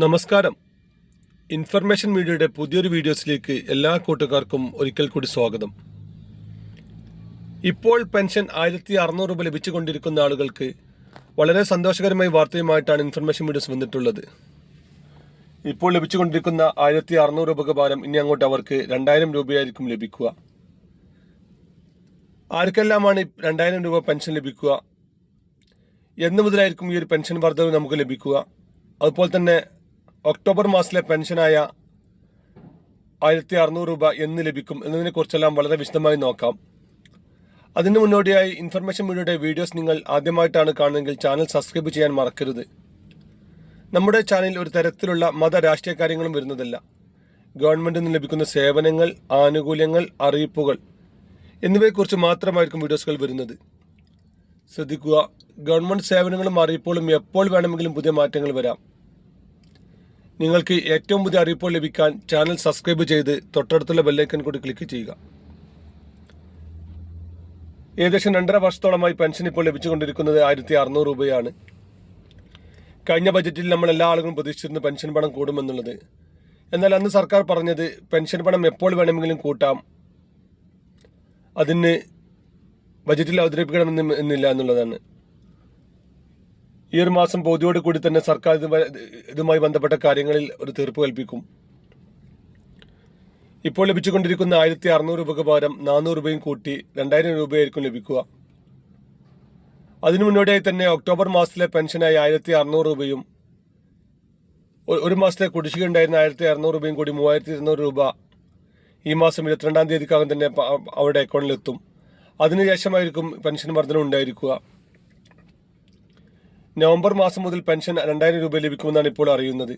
നമസ്കാരം. ഇൻഫർമേഷൻ മീഡിയയുടെ പുതിയൊരു വീഡിയോസിലേക്ക് എല്ലാ കൂട്ടുകാർക്കും ഒരിക്കൽ കൂടി സ്വാഗതം. ഇപ്പോൾ പെൻഷൻ 1600 രൂപ ലഭിച്ചുകൊണ്ടിരിക്കുന്ന ആളുകൾക്ക് വളരെ സന്തോഷകരമായ വാർത്തയുമായിട്ടാണ് ഇൻഫർമേഷൻ മീഡിയസ് വന്നിട്ടുള്ളത്. ഇപ്പോൾ ലഭിച്ചുകൊണ്ടിരിക്കുന്ന 1600 രൂപ പകരം ഇനി അങ്ങോട്ട് അവർക്ക് 2000 രൂപയായിരിക്കും ലഭിക്കുക. ആർക്കെല്ലാമാണ് 2000 രൂപ പെൻഷൻ ലഭിക്കുക? എന്ന് മുതലായിരിക്കും ഈ ഒരു പെൻഷൻ വർധനവ് നമുക്ക് ലഭിക്കുക? അതുപോലെ തന്നെ ഒക്ടോബർ മാസത്തിലെ പെൻഷനായ 1600 രൂപ എന്ന് ലഭിക്കും എന്നതിനെക്കുറിച്ചെല്ലാം വളരെ വിശദമായി നോക്കാം. അതിന് മുന്നോടിയായി ഇൻഫർമേഷൻ മീഡിയയുടെ വീഡിയോസ് നിങ്ങൾ ആദ്യമായിട്ടാണ് കാണുന്നതെങ്കിൽ ചാനൽ സബ്സ്ക്രൈബ് ചെയ്യാൻ മറക്കരുത്. നമ്മുടെ ചാനലിൽ ഒരു തരത്തിലുള്ള മത രാഷ്ട്രീയ കാര്യങ്ങളും വരുന്നതല്ല. ഗവൺമെൻറ്റിൽ നിന്ന് ലഭിക്കുന്ന സേവനങ്ങൾ, ആനുകൂല്യങ്ങൾ, അറിയിപ്പുകൾ എന്നിവയെക്കുറിച്ച് മാത്രമായിരിക്കും വീഡിയോസുകൾ വരുന്നത്. ശ്രദ്ധിക്കുക, ഗവൺമെൻറ് സേവനങ്ങളും അറിയിപ്പുകളും എപ്പോൾ വേണമെങ്കിലും പുതിയ മാറ്റങ്ങൾ വരാം. നിങ്ങൾക്ക് ഏറ്റവും പുതിയ അറിയിപ്പുകൾ ലഭിക്കാൻ ചാനൽ സബ്സ്ക്രൈബ് ചെയ്ത് തൊട്ടടുത്തുള്ള ബെല്ലൈക്കൺ കൂടി ക്ലിക്ക് ചെയ്യുക. ഏകദേശം 2.5 വർഷത്തോളമായി പെൻഷൻ ഇപ്പോൾ ലഭിച്ചുകൊണ്ടിരിക്കുന്നത് 1600 രൂപയാണ്. കഴിഞ്ഞ ബജറ്റിൽ നമ്മൾ എല്ലാ ആളുകളും പ്രതീക്ഷിച്ചിരുന്നു പെൻഷൻ പണം കൂടുമെന്നുള്ളത്. എന്നാൽ അന്ന് സർക്കാർ പറഞ്ഞത് പെൻഷൻ പണം എപ്പോൾ വേണമെങ്കിലും കൂട്ടാം, അതിന് ബജറ്റിൽ അവതരിപ്പിക്കണമെന്നില്ല എന്നുള്ളതാണ്. ഈ ഒരു മാസം പകുതിയോട് കൂടി തന്നെ സർക്കാർ ഇതുമായി ബന്ധപ്പെട്ട കാര്യങ്ങളിൽ ഒരു തീർപ്പ് കൽപ്പിക്കും. ഇപ്പോൾ ലഭിച്ചുകൊണ്ടിരിക്കുന്ന 1600 രൂപയ്ക്ക് പകരം 400 രൂപയും കൂട്ടി 2000 രൂപയായിരിക്കും ലഭിക്കുക. അതിനു മുന്നോടിയായി തന്നെ ഒക്ടോബർ മാസത്തിലെ പെൻഷനായി 1600 രൂപയും ഒരു മാസത്തെ കുടിശ്ശിക ഉണ്ടായിരുന്ന 1600 രൂപയും കൂടി 3200 രൂപ ഈ മാസം 22-ാം തീയതിക്കകം തന്നെ അവരുടെ അക്കൗണ്ടിലെത്തും. അതിനുശേഷമായിരിക്കും പെൻഷൻ വർധന ഉണ്ടായിരിക്കുക. നവംബർ മാസം മുതൽ പെൻഷൻ 2000 രൂപ ലഭിക്കുമെന്നാണ് ഇപ്പോൾ അറിയുന്നത്.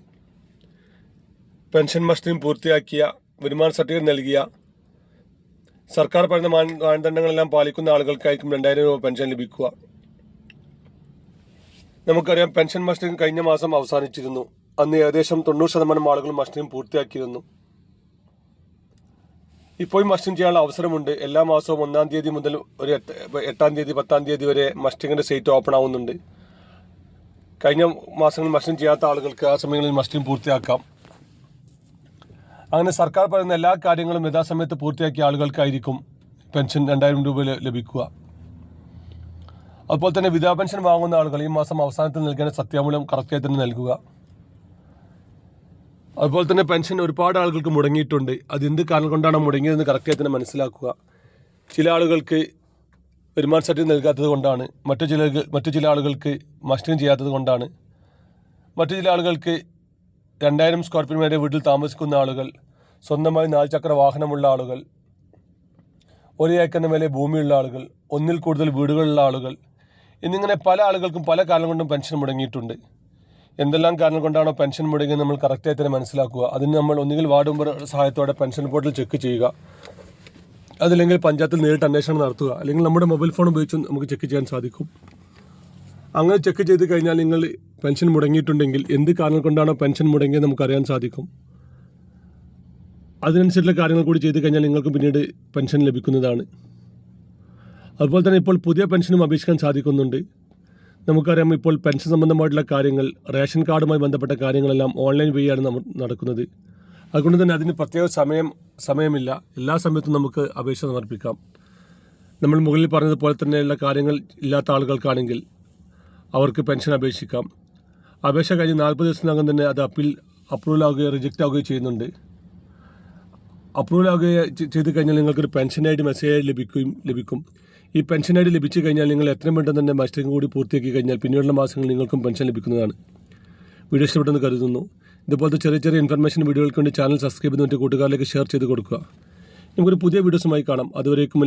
പെൻഷൻ മസ്റ്ററിംഗ് പൂർത്തിയാക്കിയ, വരുമാന സർട്ടിഫിക്കറ്റ് നൽകിയ, സർക്കാർ പറയുന്ന മാനദണ്ഡങ്ങളെല്ലാം പാലിക്കുന്ന ആളുകൾക്കായിരിക്കും 2000 രൂപ പെൻഷൻ ലഭിക്കുക. നമുക്കറിയാം, പെൻഷൻ മസ്റ്ററിംഗ് കഴിഞ്ഞ മാസം അവസാനിച്ചിരുന്നു. അന്ന് ഏകദേശം 90% ആളുകൾ മസ്റ്ററിംഗ് പൂർത്തിയാക്കിയിരുന്നു. ഇപ്പോൾ മസ്റ്ററിംഗ് ചെയ്യാനുള്ള അവസരമുണ്ട്. എല്ലാ മാസവും 1-ാം തീയതി മുതൽ ഒരു 8-ാം തീയതി 10-ാം തീയതി വരെ മസ്റ്ററിംഗിൻ്റെ സൈറ്റ് ഓപ്പൺ ആവുന്നുണ്ട്. കഴിഞ്ഞ മാസങ്ങളിൽ മസ്റ്ററിംഗ് ചെയ്യാത്ത ആളുകൾക്ക് ആ സമയങ്ങളിൽ മസ്റ്ററിംഗ് പൂർത്തിയാക്കാം. അങ്ങനെ സർക്കാർ പറയുന്ന എല്ലാ കാര്യങ്ങളും യഥാസമയത്ത് പൂർത്തിയാക്കിയ ആളുകൾക്കായിരിക്കും പെൻഷൻ 2000 രൂപ ലഭിക്കുക. അതുപോലെ തന്നെ വിധവാ പെൻഷൻ വാങ്ങുന്ന ആളുകൾ ഈ മാസം അവസാനത്തിൽ നൽകേണ്ട സത്യാമൂലം കറക്റ്റായി തന്നെ നൽകുക. അതുപോലെ തന്നെ പെൻഷൻ ഒരുപാട് ആളുകൾക്ക് മുടങ്ങിയിട്ടുണ്ട്. അത് എന്ത് കാരണം കൊണ്ടാണ് മുടങ്ങിയതെന്ന് കറക്റ്റായി തന്നെ മനസ്സിലാക്കുക. ചില ആളുകൾക്ക് വരുമാന സർട്ടിഫിക്കറ്റ് നൽകാത്തത് കൊണ്ടാണ്, മറ്റു ചില ആളുകൾക്ക് മസ്റ്ററിംഗ് ചെയ്യാത്തത് കൊണ്ടാണ്, മറ്റു ചില ആളുകൾക്ക് 2000 സ്ക്വയർ ഫീറ്റ് വരെ വീട്ടിൽ താമസിക്കുന്ന ആളുകൾ, സ്വന്തമായി 4 ചക്ര വാഹനമുള്ള ആളുകൾ, 1 ഏക്കറിന് മേലെ ഭൂമിയുള്ള ആളുകൾ, 1-ൽ കൂടുതൽ വീടുകളുള്ള ആളുകൾ എന്നിങ്ങനെ പല ആളുകൾക്കും പല കാരണം കൊണ്ടും പെൻഷൻ മുടങ്ങിയിട്ടുണ്ട്. എന്തെല്ലാം കാരണം കൊണ്ടാണോ പെൻഷൻ മുടങ്ങിയത് നമ്മൾ കറക്റ്റായി തന്നെ മനസ്സിലാക്കുക. അതിന് നമ്മൾ ഒന്നുകിൽ വാർഡ് മെമ്പർ സഹായത്തോടെ പെൻഷൻ പോർട്ടൽ ചെക്ക് ചെയ്യുക, അതല്ലെങ്കിൽ പഞ്ചായത്തിൽ നേരിട്ട് അന്വേഷണം നടത്തുക, അല്ലെങ്കിൽ നമ്മുടെ മൊബൈൽ ഫോൺ ഉപയോഗിച്ച് നമുക്ക് ചെക്ക് ചെയ്യാൻ സാധിക്കും. അങ്ങനെ ചെക്ക് ചെയ്ത് കഴിഞ്ഞാൽ നിങ്ങൾ പെൻഷൻ മുടങ്ങിയിട്ടുണ്ടെങ്കിൽ എന്ത് കാരണം കൊണ്ടാണോ പെൻഷൻ മുടങ്ങിയത് നമുക്കറിയാൻ സാധിക്കും. അതിനനുസരിച്ചുള്ള കാര്യങ്ങൾ കൂടി ചെയ്ത് കഴിഞ്ഞാൽ നിങ്ങൾക്ക് പിന്നീട് പെൻഷൻ ലഭിക്കുന്നതാണ്. അതുപോലെ തന്നെ ഇപ്പോൾ പുതിയ പെൻഷനും അപേക്ഷിക്കാൻ സാധിക്കുന്നുണ്ട്. നമുക്കറിയാം, ഇപ്പോൾ പെൻഷൻ സംബന്ധമായിട്ടുള്ള കാര്യങ്ങൾ, റേഷൻ കാർഡുമായി ബന്ധപ്പെട്ട കാര്യങ്ങളെല്ലാം ഓൺലൈൻ വഴിയാണ് നടക്കുന്നത്. അതുകൊണ്ട് തന്നെ അതിന് പ്രത്യേക സമയമില്ല. എല്ലാ സമയത്തും നമുക്ക് അപേക്ഷ സമർപ്പിക്കാം. നമ്മൾ മുകളിൽ പറഞ്ഞതുപോലെ തന്നെയുള്ള കാര്യങ്ങൾ ഇല്ലാത്ത ആളുകൾക്കാണെങ്കിൽ അവർക്ക് പെൻഷൻ അപേക്ഷിക്കാം. അപേക്ഷ കഴിഞ്ഞ് 40 ദിവസത്തിനകം തന്നെ അത് അപ്രൂവൽ ആവുകയോ റിജക്റ്റ് ആവുകയോ ചെയ്യുന്നുണ്ട്. അപ്രൂവൽ ആവുകയോ ചെയ്ത് കഴിഞ്ഞാൽ നിങ്ങൾക്കൊരു പെൻഷൻ ഐ ഡി മെസ്സേജ് ലഭിക്കും. ഈ പെൻഷൻ ഐ ഡി ലഭിച്ചു കഴിഞ്ഞാൽ നിങ്ങൾ എത്രയും പെട്ടെന്ന് തന്നെ മസ്റ്ററിംഗ് കൂടി പൂർത്തിയാക്കി കഴിഞ്ഞാൽ പിന്നീടുള്ള മാസങ്ങളിൽ നിങ്ങൾക്കും പെൻഷൻ ലഭിക്കുന്നതാണ്. വീഡിയോ ഇഷ്ടപ്പെട്ടെന്ന് കരുതുന്നു. ഇതുപോലത്തെ ചെറിയ ഇൻഫർമേഷൻ വീഡിയോകൾക്ക് വേണ്ടി ചാനൽ സബ്സ്ക്രൈബ് ചെയ്ത് മറ്റു കൂട്ടുകാരിലേക്ക് ഷെയർ ചെയ്ത് കൊടുക്കുക. നമുക്കൊരു പുതിയ വീഡിയോസുമായി കാണാം. അതുവരേക്കും